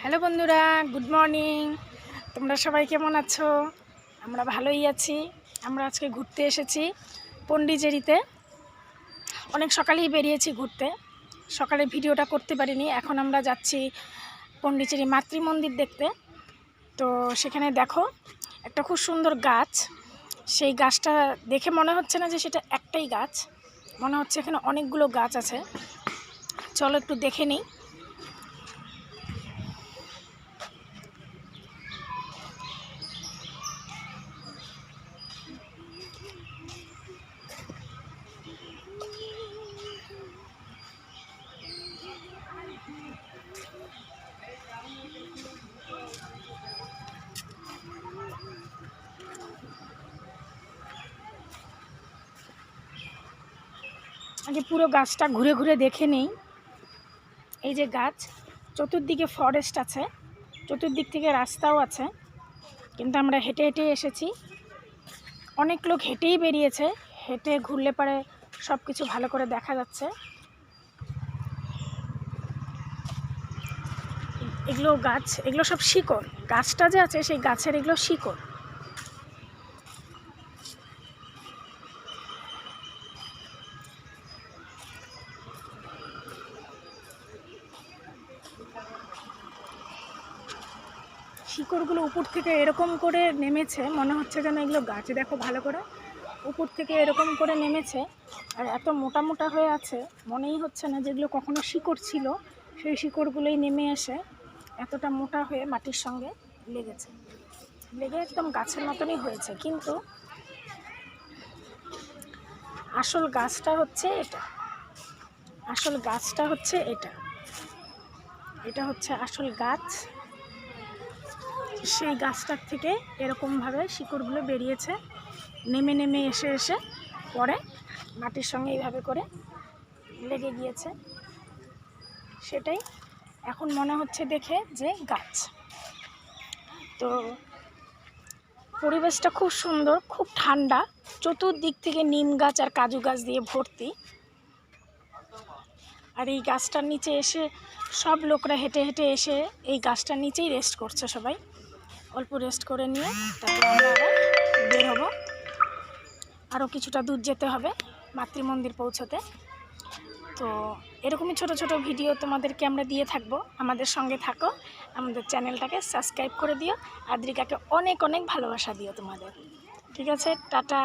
Hello বন্ধুরা, good morning. তোমরা সবাই কেমন আছো? আমরা ভালোই আছি। আমরা আজকে ঘুরতে এসেছি পন্ডিচেরিতে। অনেক সকালেই বেরিয়েছি ঘুরতে, সকালে ভিডিওটা করতে পারিনি। এখন আমরা যাচ্ছি পন্ডিচেরি মাতৃমন্দির দেখতে। তো সেখানে দেখো একটা খুব সুন্দর গাছ। সেই গাছটা দেখে মনে হচ্ছে না যে সেটা একটাই গাছ, মনে হচ্ছে এখানে অনেকগুলো গাছ আছে। চলো একটু দেখে নিই। আগে পুরো গাছটা ঘুরে ঘুরে দেখে নেই। এই যে গাছ, চতুর্দিকে ফরেস্ট আছে, চতুর্দিক থেকে রাস্তাও আছে, কিন্তু আমরা হেঁটে হেঁটে এসেছি। অনেক লোক হেঁটেই বেরিয়েছে, হেঁটে ঘুরলে পরে সব কিছু ভালো করে দেখা যাচ্ছে। এগুলো গাছ, এগুলো সব শিকড়। গাছটা যে আছে সেই গাছের এগুলো শিকড়। শিকড়গুলো উপর থেকে এরকম করে নেমেছে, মনে হচ্ছে যেন এগুলো গাছ। দেখো ভালো করে, উপর থেকে এরকম করে নেমেছে, আর এত মোটা মোটা হয়ে আছে, মনেই হচ্ছে না যেগুলো কখনো শিকড় ছিল। সেই শিকড়গুলোই নেমে এসে এতটা মোটা হয়ে মাটির সঙ্গে লেগেছে, লেগে একদম গাছের মতনই হয়েছে। কিন্তু আসল গাছটা হচ্ছে এটা, আসল গাছটা হচ্ছে এটা, এটা হচ্ছে আসল গাছ। সেই গাছটার থেকে এরকমভাবে শিকড়গুলো বেরিয়েছে, নেমে নেমে এসে এসে পরে মাটির সঙ্গে এইভাবে করে লেগে গিয়েছে। সেটাই এখন মনে হচ্ছে দেখে যে গাছ। তো পরিবেশটা খুব সুন্দর, খুব ঠান্ডা, চতুর্দিক থেকে নিম গাছ আর কাজু গাছ দিয়ে ভর্তি। আর এই গাছটার নিচে এসে সব লোকরা হেঁটে হেঁটে এসে এই গাছটার নিচেই রেস্ট করছে সবাই। অল্প রেস্ট করে নিয়ে তারপর আমরা আবার বের হবো। আরও কিছুটা দূর যেতে হবে মাতৃমন্দির পৌঁছতে। তো এরকমই ছোট ছোট ভিডিও তোমাদেরকে আমরা দিয়ে থাকবো। আমাদের সঙ্গে থাকো, আমাদের চ্যানেলটাকে সাবস্ক্রাইব করে দিও। আদ্রিকাকে অনেক অনেক ভালোবাসা দিও তোমাদের। ঠিক আছে, টাটা।